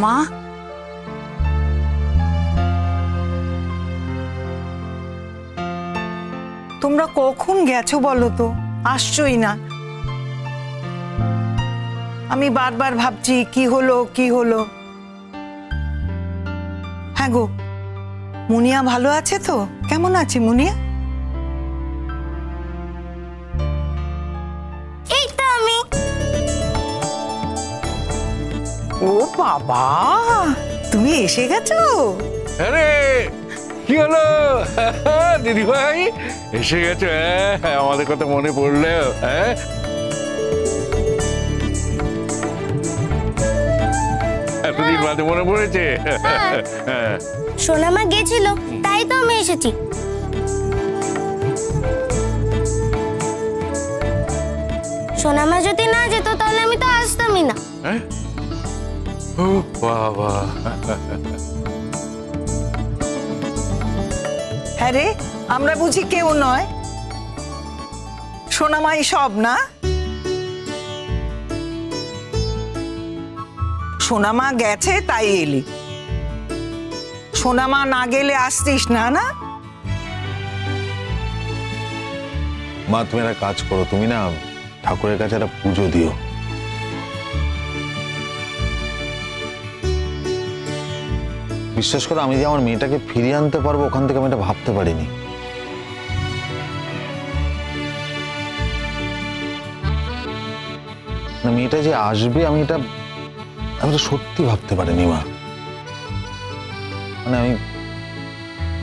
মা, তোমরা কখন গেছো বলো তো? আসছোই না। আমি বারবার ভাবছি কি হলো কি হলো। হ্যাঁ গো, মুনিয়া ভালো আছে তো? কেমন আছে মুনিয়া? এই তো আমি। ও বাবা, তুমি এসে গেছো? আরে কি হলো দিদি ভাই, এসে গেছো? আমাদের কথা মনে পড়লো? এতদিন বাদে মনে পড়েছে? সোনামা গেছিল, তাই তো আমি এসেছি। সোনামা যদি না যেত তাহলে আমি তো আসতামই না। ও বাবা, হ্যাঁ রে, আমরা বুঝি কেউ নয়? সোনামাই সব না? সোনামা গেছে তাই এলি, সোনামা না গেলে আসতিস না। না মা, তুমি একটা কাজ করো, তুমি না ঠাকুরের কাছে একটা পুজো দিও। বিশ্বাস করো, আমি যে আমার মেয়েটাকে ফিরিয়ে আনতে পারবো ওখান থেকে আমি এটা ভাবতে পারিনি। মেয়েটা যে আসবে আমি এটা সত্যি ভাবতে পারিনি মা। মানে আমি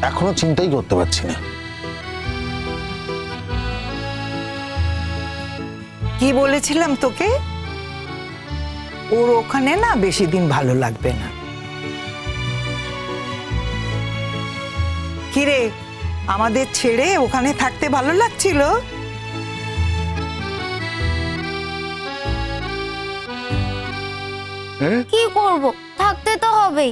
এখনো চিন্তাই করতে পারছি না। কি বলেছিলাম তোকে? ওর ওখানে না বেশি দিন ভালো লাগবে না। কিরে, আমাদের ছেড়ে ওখানে থাকতে ভালো লাগছিল? কি করব, থাকতে তো হবেই।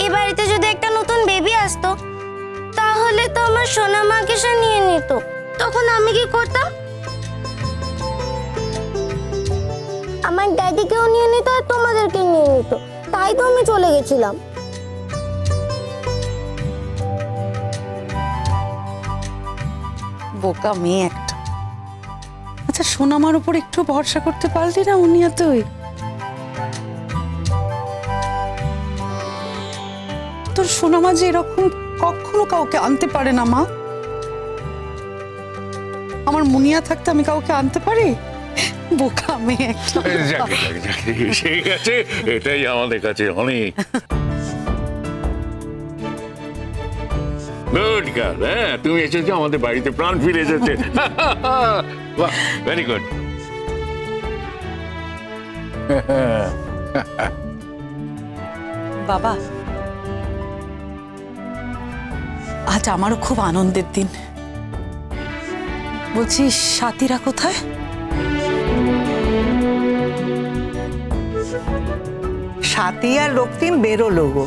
এই বাড়িতে যদি একটা নতুন বেবি আসতো তাহলে তো আমার সোনামাকে সে নিয়ে নিত, তখন আমি কি করতাম? আমার ড্যাডিকেও নিয়ে নিত আর তোমাদেরকে নিয়ে নিত, তাই তো আমি চলে গেছিলাম। বোকা মেয়ে একটা। আচ্ছা, সোনামার উপর একটু ভরসা করতে পারলি না মুনিয়া তুই? তোর সোনামা যে এরকম কখনো কাউকে আনতে পারে না মা। আমার মুনিয়া থাকতে আমি কাউকে আনতে পারি? বোকা মেয়ে একটা। সেই গেছে, এটাই আমাদের কাছে অনেক। গুড গার্ল, হ্যাঁ তুমি এসেছো, আমাদের বাড়িতে প্রাণ ফিরে এসেছে। বাহ, ভেরি গুড। বাবা, আজ আমারও খুব আনন্দের দিন। বলছি, সাথীরা কোথায়? সাথী আর রক্তিম বেরোলো গো।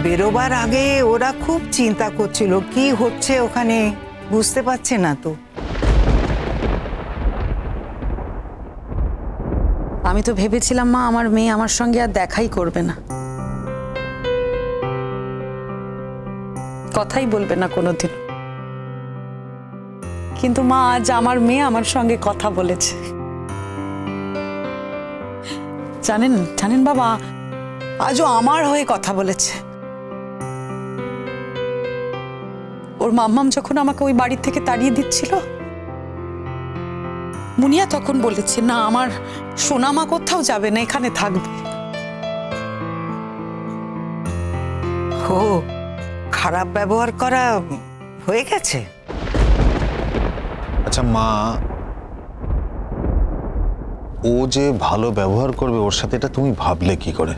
বেরোবার আগে ওরা খুব চিন্তা করছিল কি হচ্ছে ওখানে, বুঝতে পারছে না তো। আমি তো ভেবেছিলাম মা, আমার মেয়ে আমার সঙ্গে আর দেখাই করবে না, কথাই বলবে না কোনোদিন। কিন্তু মা, আজ আমার মেয়ে আমার সঙ্গে কথা বলেছে। জানেন জানেন বাবা, আজও আমার হয়ে কথা বলেছে। ওর মাম্মাম যখন আমাকে ওই বাড়ি থেকে তাড়িয়ে দিচ্ছিল, মুনিয়া তখন বলেছে, না আমার সোনামা কোথাও যাবে না, এখানে থাকবে। ও, খারাপ ব্যবহার করা হয়ে গেছে? আচ্ছা মা, ও যে ভালো ব্যবহার করবে ওর সাথে, এটা তুমি ভাবলে কি করে?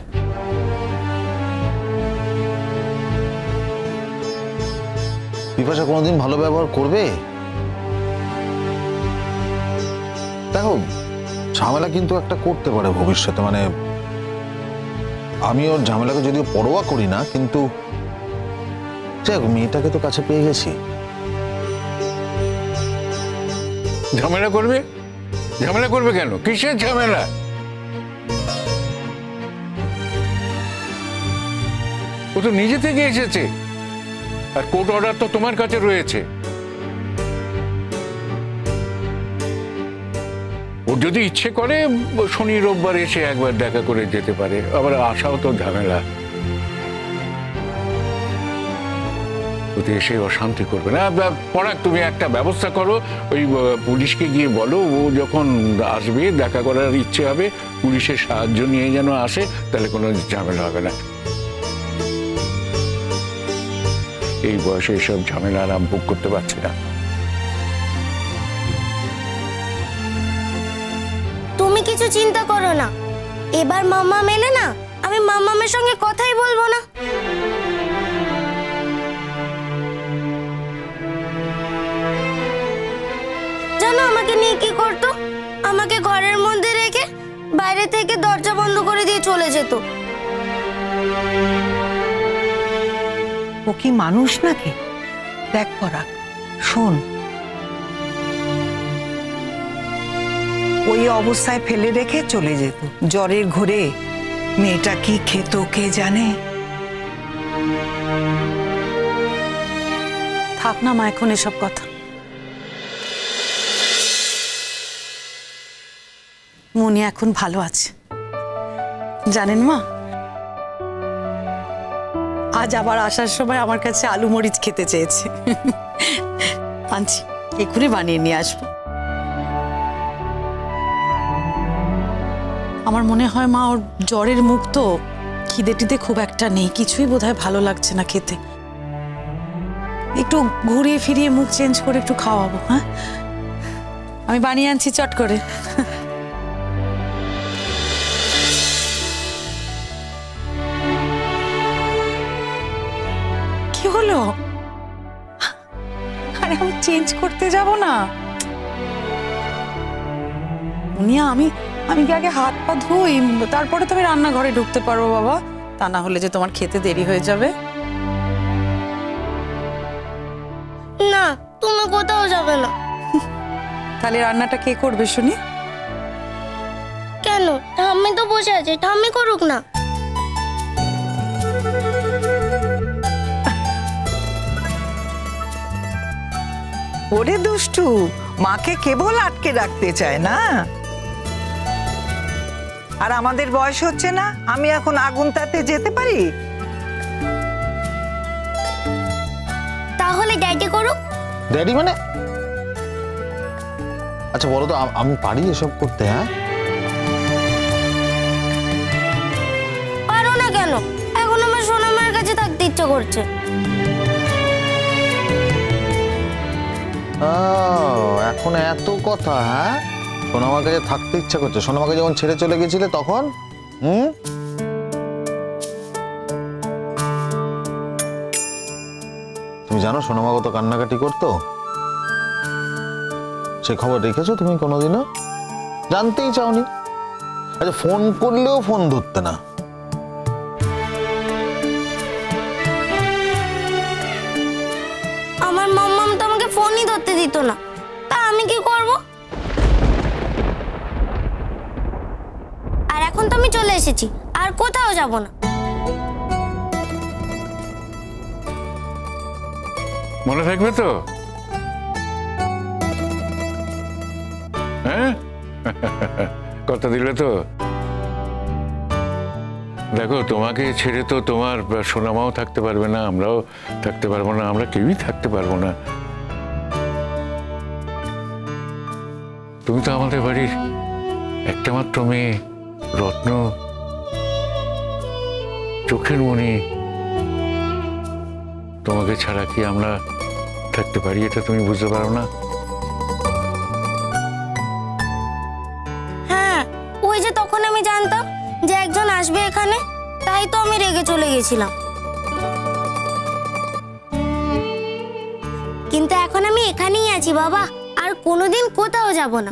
বিপাশা কোনোদিন ভালো ব্যবহার করবে? দেখো, ঝামেলা কিন্তু একটা করতে পারে ভবিষ্যতে। মানে আমি ওর ঝামেলাকে যদিও পরোয়া করি না, কিন্তু মেয়েটাকে তো কাছে পেয়ে গেছি। ঝামেলা করবে? ঝামেলা করবে কেন? কিসের ঝামেলা? ও তো নিজে থেকে এসেছে, আর কোর্ট অর্ডার তো তোমার কাছে রয়েছে। ওর যদি ইচ্ছে করে শনি রোববার এসে একবার দেখা করে যেতে পারে, আবার আসাও তো ঝামেলা। ওতে এসে অশান্তি করবে না। পরাগ, তুমি একটা ব্যবস্থা করো, ওই পুলিশকে গিয়ে বলো ও যখন আসবে দেখা করার ইচ্ছে হবে পুলিশের সাহায্য নিয়ে যেন আসে, তাহলে কোনো ঝামেলা হবে না। এই বয়সে এসব ঝামেলা আরাম ভোগ করতে পারছি না। তুমি কিছু চিন্তা করো না, এবার মাম্মা মেলে না, আমি মাম্মামের সঙ্গে কথাই বলবো না। জানো আমাকে নিয়ে কি করতো? আমাকে ঘরের মধ্যে রেখে বাইরে থেকে দরজা বন্ধ করে দিয়ে চলে যেত। ও কি মানুষ নাকি? দেখ পরাগ, শোন, ওই অবস্থায় ফেলে রেখে চলে যেত। জ্বরের ঘোরে মেয়েটা কি খেত কে জানে। থাক না মা এখন এসব কথা। মনি এখন ভালো আছে জানেন মা। আজ আবার আসার সময় আমার কাছে আলু মরিচ খেতে চেয়েছে। আনছি, এক্ষুনি বানিয়ে নিয়ে আসবো। আমার মনে হয় মা ওর জ্বরের মুখ তো, খিদে টিদে খুব একটা নেই, কিছুই বোধহয় ভালো লাগছে না খেতে। একটু ঘুরিয়ে ফিরিয়ে মুখ চেঞ্জ করে একটু খাওয়াবো। হ্যাঁ, আমি বানিয়ে আনছি চট করে। কি হলো? আরে আমি চেঞ্জ করতে যাব না। মুনিয়া, আমি কি আগে হাত পা ধুই, তারপরে তুমি রান্নাঘরে ঢুকতে পারবো বাবা? তা না হলে যে তোমার খেতে দেরি হয়ে যাবে। না, তুমি কোথাও যাবে না। তাহলে রান্নাটা কে করবে শুনি? কেন? ঠাম্মি তো বসে আছে, ঠাম্মি করুক না। ওরে দুষ্টু, মাকে কেবল আটকে রাখতে চায় না। আর আমাদের বয়স হচ্ছে না, আমি এখন আগুন তাতে যেতে পারি? তাহলে ড্যাডি করুক। ড্যাডি মানে? আচ্ছা বলো তো, আমি পারি এসব করতে? হ্যাঁ, পারো না কেন? এখন আমার সোনামার কাছে থাকতে ইচ্ছে করছে। এখন এত কথা? হ্যাঁ, সোনামার কাছে থাকতে ইচ্ছা করছে? সোনামাকে যখন ছেড়ে চলে গেছিলে তখন? তুমি জানো সোনামা কত কান্নাকাটি করতো? সে খবর রেখেছো তুমি কোনোদিনও? জানতেই চাওনি। আচ্ছা, ফোন করলেও ফোন ধরতে না। আমার মাম্মাম তো আমাকে ফোনই ধরতে দিত না, তা আমি কি করব? আর এখন তো আমি চলে এসেছি, আর কোথাও যাব না। মনে থাকবে তো? হ্যাঁ, কথা দিলে তো? দেখো, তোমাকে ছেড়ে তো তোমার সোনামাও থাকতে পারবে না, আমরাও থাকতে পারবো না, আমরা কেউই থাকতে পারবো না। তুমি তো আমাদের বাড়ির একটা মাত্র মেয়ে, রত্ন, চোখের মণি। তোমাকে ছাড়া কি আমরা থাকতে পারি, এটা তুমি বুঝতে পারো না? হ্যাঁ, ওই যে তখন আমি জানতাম যে একজন আসবে এখানে, তাই তো আমি রেগে চলে গেছিলাম। কিন্তু এখন আমি এখানেই আছি বাবা, আর কোনোদিন কোথাও যাব না।